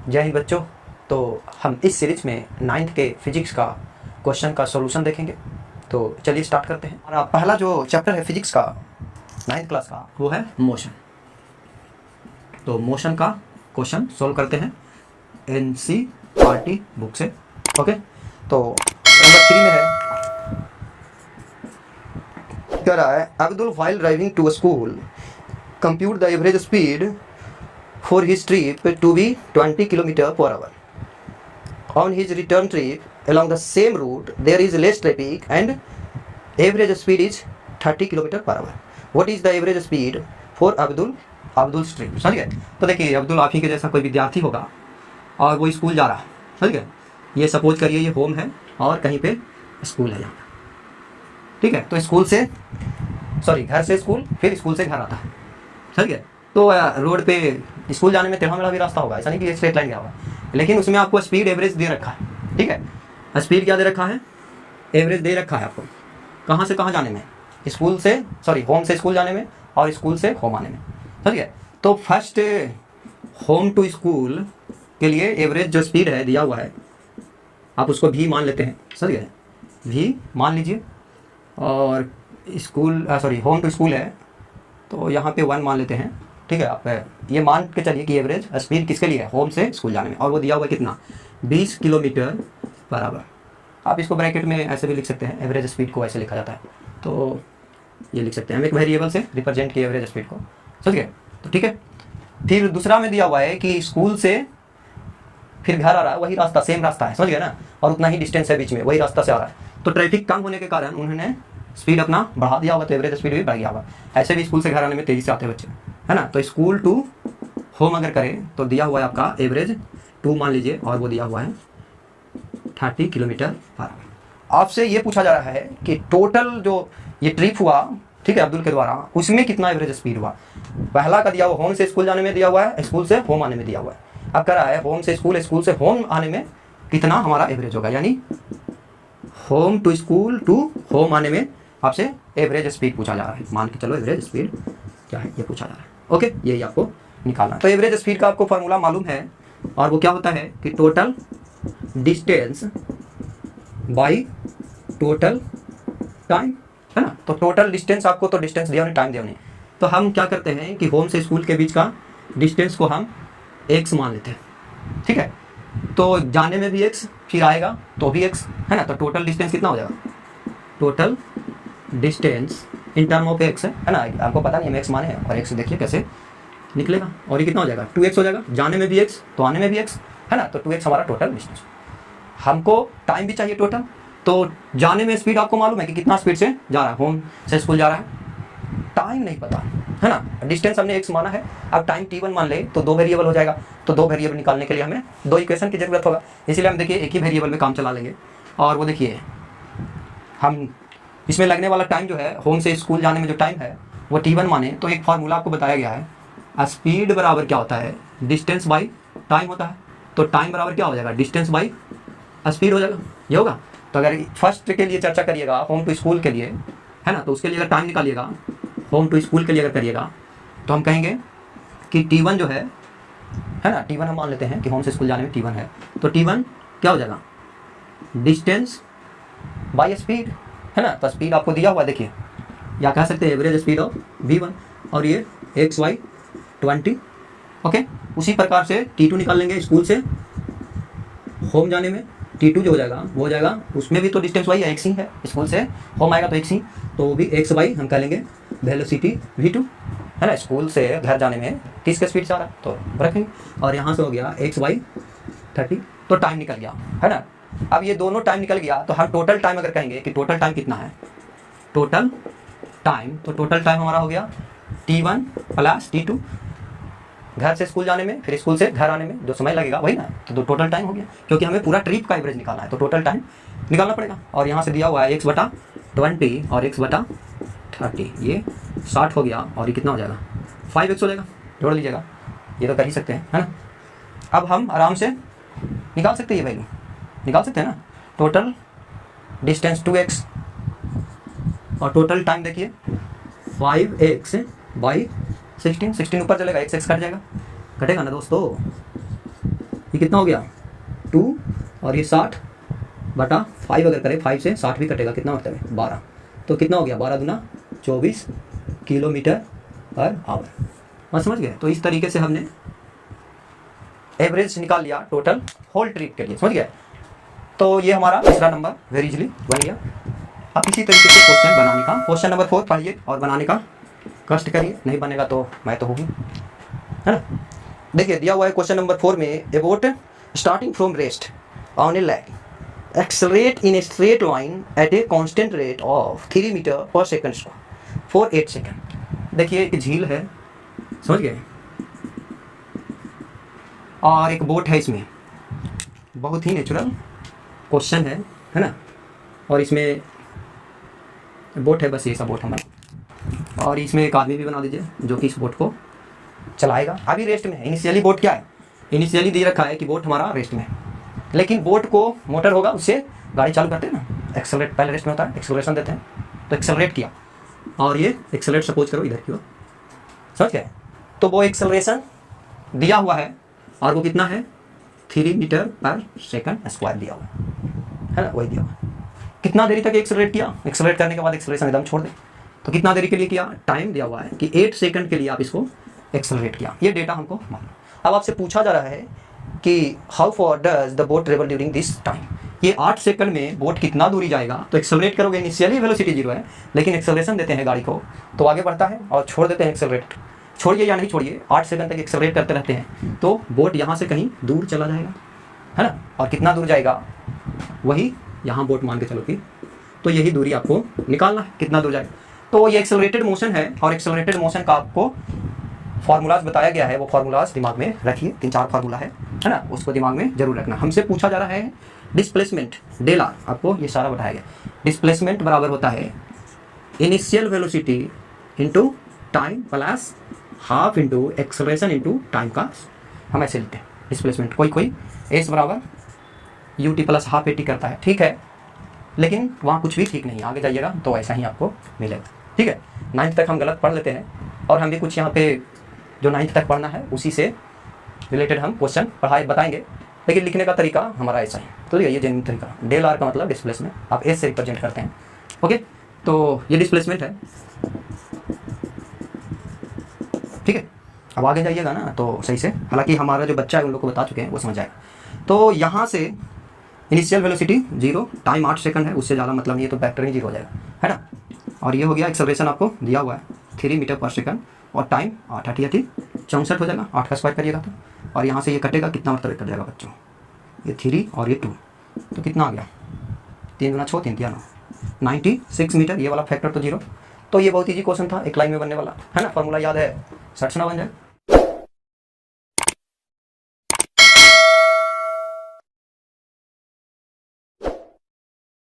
जय हिंद बच्चों। तो हम इस सीरीज में 9th के फिजिक्स का क्वेश्चन का सॉल्यूशन देखेंगे। तो चलिए स्टार्ट करते हैं। हमारा पहला जो चैप्टर है फिजिक्स का 9th क्लास का वो है मोशन। तो मोशन का क्वेश्चन सोल्व करते हैं NCERT बुक से। ओके, तो नंबर 3 में है, कह रहा है Abdul while driving to school compute the average speed for his trip to be 20 km per hour. On his return trip along the same route, there is less traffic and average speed is 30 km per hour. What is the average speed for Abdul's trip? समझ गए? तो देखिए अब्दुल आप ही के जैसा कोई विद्यार्थी होगा और वो स्कूल जा रहा है। समझ गए? ये सपोज करिए ये होम है और कहीं पे स्कूल है यहाँ, ठीक है? तो स्कूल से घर से स्कूल, फिर स्कूल से घर आता है। समझ गए? तो रोड पे स्कूल जाने में टेढ़ा मेढ़ा भी रास्ता होगा, ऐसा नहीं कि स्ट्रेट लाइन गया होगा, लेकिन उसमें आपको स्पीड एवरेज दे रखा है। ठीक है, स्पीड क्या दे रखा है? एवरेज दे रखा है आपको कहाँ से कहाँ जाने में, स्कूल से होम से स्कूल जाने में और स्कूल से होम आने में। समझ गए? तो फर्स्ट होम टू स्कूल के लिए एवरेज जो स्पीड है दिया हुआ है, आप उसको भी मान लेते हैं। समझ गए? भी मान लीजिए, और स्कूल होम टू स्कूल है तो यहाँ पे 1 मान लेते हैं। ठीक है, आप ये मान के चलिए कि एवरेज स्पीड किसके लिए है? होम से स्कूल जाने में, और वो दिया हुआ कितना? 20 किलोमीटर पर आवर। आप इसको ब्रैकेट में ऐसे भी लिख सकते हैं, एवरेज स्पीड को ऐसे लिखा जाता है, तो ये लिख सकते हैं हम एक वेरिएबल से रिप्रेजेंट किए एवरेज स्पीड को। समझ गए? तो ठीक है, फिर दूसरा में दिया हुआ है कि स्कूल से फिर घर आ रहा है, वही रास्ता, सेम रास्ता है। समझ गए ना? और उतना ही डिस्टेंस है बीच में, वही रास्ता से आ रहा है। तो ट्रैफिक कम होने के कारण उन्होंने स्पीड अपना बढ़ा दिया होगा, तो एवरेज स्पीड भी बढ़ गया होगा। ऐसे भी स्कूल से घर आने में तेज़ी से आते बच्चे, है ना? तो स्कूल टू होम अगर करें तो दिया हुआ है आपका एवरेज 2 मान लीजिए, और वो दिया हुआ है 30 किलोमीटर पर आवर। आपसे ये पूछा जा रहा है कि टोटल जो ये ट्रिप हुआ, ठीक है, अब्दुल के द्वारा, उसमें कितना एवरेज स्पीड हुआ। पहला का दिया हुआ होम से स्कूल जाने में दिया हुआ है, स्कूल से होम आने में दिया हुआ है। अब कह रहा है होम से होम आने में कितना हमारा एवरेज होगा, यानी home to school to home आने में आपसे एवरेज स्पीड पूछा जा रहा है। मान के चलो एवरेज स्पीड क्या है ये पूछा जा रहा है। ओके, यही आपको निकालना है। तो एवरेज स्पीड का आपको फार्मूला मालूम है, और वो क्या होता है कि total distance by total time, है ना? तो टोटल डिस्टेंस आपको तो डिस्टेंस दिया नहीं, टाइम दिया नहीं, तो हम क्या करते हैं कि होम से स्कूल के बीच का डिस्टेंस को हम x मान लेते हैं। ठीक है, तो जाने में भी x, फिर आएगा तो भी x, है ना? तो टोटल डिस्टेंस कितना हो जाएगा? Total distance in term of x है ना? आपको पता नहीं हम x माने हैं, और x देखिए कैसे निकलेगा, और ये कितना हो जाएगा? 2x हो जाएगा। जाने में भी x तो आने में भी x, है ना? तो 2x हमारा टोटल डिस्टेंस। हमको टाइम भी चाहिए टोटल, तो जाने में स्पीड आपको मालूम है कि कितना स्पीड से जा रहा है, होम से स्कूल जा रहा है, टाइम नहीं पता, है ना? डिस्टेंस हमने x माना है, अब टाइम t1 मान ले तो 2 वेरिएबल हो जाएगा। तो 2 वेरिएबल निकालने के लिए हमें 2 इक्वेशन की जरूरत होगा, इसलिए हम देखिए एक ही वेरिएबल में काम चला लेंगे। और वो देखिए हम इसमें लगने वाला टाइम जो है, होम से स्कूल जाने में जो टाइम है वो t1 माने, तो एक फार्मूला आपको बताया गया है, स्पीड बराबर क्या होता है? डिस्टेंस बाई टाइम होता है। तो टाइम बराबर क्या हो जाएगा? डिस्टेंस बाई स्पीड हो जाएगा, ये होगा। तो अगर फर्स्ट के लिए चर्चा करिएगा होम टू स्कूल के लिए, है ना, तो उसके लिए अगर टाइम निकालिएगा, होम टू स्कूल के लिए अगर करिएगा, तो हम कहेंगे कि t1 जो है ना, t1 हम मान लेते हैं कि होम से स्कूल जाने में t1 है, तो t1 क्या हो जाएगा? डिस्टेंस बाई स्पीड, है ना? तो स्पीड आपको दिया हुआ, देखिए, या कह सकते हैं एवरेज स्पीड ऑफ v1, और ये xy 20। ओके, उसी प्रकार से t2 निकाल लेंगे स्कूल से होम जाने में। t2 जो हो जाएगा वो हो जाएगा, उसमें भी तो डिस्टेंस वही है, x ही है, स्कूल से होम आएगा तो x ही, तो वो भी x बाई हम कह लेंगे वेलोसिटी v2, है ना? स्कूल से घर जाने में 30 का स्पीड से आ रहा है तो रखेंगे, और यहाँ से हो गया x बाई 30, तो टाइम निकल गया, है ना? अब ये दोनों टाइम निकल गया, तो हम टोटल टाइम अगर कहेंगे कि टोटल टाइम कितना है, टोटल टाइम, तो टोटल टाइम हमारा हो गया t1 प्लस t2, घर से स्कूल जाने में, फिर स्कूल से घर आने में जो समय लगेगा वही ना, तो टोटल टाइम हो गया, क्योंकि हमें पूरा ट्रिप का एवरेज निकालना है, तो टोटल टाइम निकालना पड़ेगा। और यहाँ से दिया हुआ है x/20 और x/30, ये 60 हो गया, और ये कितना हो जाएगा? 5x हो जाएगा, जोड़ लीजिएगा, ये तो कर ही सकते हैं, है ना? अब हम आराम से निकाल सकते हैं, ये वैल्यू निकाल सकते हैं ना। टोटल डिस्टेंस 2x और टोटल टाइम देखिए 5x बाई 16 ऊपर चलेगा, x कट जाएगा, कटेगा ना दोस्तों, ये कितना हो गया 2 और ये 60/5 अगर करें 5 से 60 भी कटेगा कितना मतलब है 12। तो कितना हो गया 12 दूना 24 किलोमीटर पर आवर। बात समझ गए। तो इस तरीके से हमने एवरेज निकाल लिया टोटल होल ट्रिप के लिए, समझ गए। तो ये हमारा तीसरा नंबर वेरी इजीली बन गया। अब इसी तरीके से क्वेश्चन बनाने का, क्वेश्चन नंबर 4 पढ़िए और बनाने का कष्ट करिए, नहीं बनेगा तो मैं तो होगी, है ना। देखिए दिया हुआ है क्वेश्चन नंबर 4 में about starting from rest on a lag accelerate in a straight line at a constant rate of 3 metre per second square for 8 second. देखिए एक झील है, समझ गए, और एक बोट है, इसमें बहुत ही नेचुरल क्वेश्चन है ना। और इसमें बोट है, बस ये सब बोट हमारा, और इसमें एक आदमी भी बना दीजिए जो कि इस बोट को चलाएगा। अभी रेस्ट में है, इनिशियली बोट क्या है, इनिशियली दे रखा है कि बोट हमारा रेस्ट में है, लेकिन बोट को मोटर होगा उससे गाड़ी चालू करते हैं ना, एक्सेलरेट पहले रेस्ट में होता है, एक्सेलरेशन देते हैं, तो एक्सेलरेट किया और ये एक्सेलरेट सपोज करो इधर की ओर, समझ गए। तो वो एक्सेलरेशन दिया हुआ है और वो कितना है 3 मीटर पर सेकंड स्क्वायर दिया हुआ है ना, वही दिया हुआ है। कितना देरी तक एक्सेलरेट किया, एक्सेलरेट करने के बाद एक्सेलरेशन एकदम छोड़ दे, तो कितना देरी के लिए किया, टाइम दिया हुआ है कि 8 सेकंड के लिए आप इसको एक्सेलरेट किया, ये डेटा हमको मालूम। अब आपसे पूछा जा रहा है कि how for does the boat travel during this time, ये 8 सेकंड में बोट कितना दूरी जाएगा। तो एक्सेलरेट करोगे, इनिशियली वेलोसिटी 0 है, लेकिन एक्सेलरेशन देते हैं गाड़ी को तो आगे बढ़ता है, और छोड़ देते हैं एक्सेलरेट, छोड़िए या नहीं छोड़िए 8 सेकंड तक एक्सेलरेट करते रहते हैं, तो बोट यहाँ से कहीं दूर चला जाएगा, है ना। और कितना दूर जाएगा वही यहाँ बोट मान के चलो कि, तो यही दूरी आपको निकालना है कितना दूर जाएगा। तो ये एक्सेलरेटेड मोशन है, और एक्सेलरेटेड मोशन का आपको फार्मूलाज बताया गया है, वो फार्मूलाज दिमाग में रखिए, 3-4 फार्मूला है ना, उसको दिमाग में जरूर रखना। हमसे पूछा जा रहा है डिस्प्लेसमेंट डेल आर, आपको ये सारा बताया गया। डिस्प्लेसमेंट बराबर होता है initial velocity into time plus half into acceleration into time का, हम ऐसे लिखते हैं डिस्प्लेसमेंट। कोई एस बराबर U T plus half A T करता है, ठीक है, लेकिन वहाँ कुछ भी ठीक नहीं है, आगे जाइएगा तो ऐसा ही आपको मिलेगा, ठीक है। 9th तक हम गलत पढ़ लेते हैं, और हम भी कुछ यहाँ पे जो 9th तक पढ़ना है उसी से रिलेटेड हम क्वेश्चन बताएंगे, लेकिन लिखने का तरीका हमारा ऐसा ही। तो ये जेन्युइन तरीका, डेल आर का मतलब डिस्प्लेसमेंट, आप एस से रिप्रेजेंट करते हैं, ओके। तो ये डिस्प्लेसमेंट है, ठीक है। अब आगे जाइएगा ना तो सही से, हालांकि हमारा जो बच्चा है उन लोग को बता चुके हैं, वो समझ जाएगा। तो यहाँ से इनिशियल वेलोसिटी 0, टाइम 8 सेकंड है, उससे ज़्यादा मतलब नहीं है, तो वेक्टर ही 0 हो जाएगा, है ना। और ये हो गया एक्सेलरेशन आपको दिया हुआ है 3 मीटर पर सेकंड, और टाइम 8 64 हो जाएगा, 8 का स्क्वायर करिएगा तो, और यहाँ से ये कटेगा, कितना मतलब कट जाएगा बच्चों, ये 3 और ये 2, तो कितना आ गया 3 गुना 6 3 3 9 96 मीटर, ये वाला फैक्टर तो 0। तो ये बहुत ईजी क्वेश्चन था, एक लाइन में बनने वाला, है ना। फॉर्मूला याद है, 60 ना बन जाए।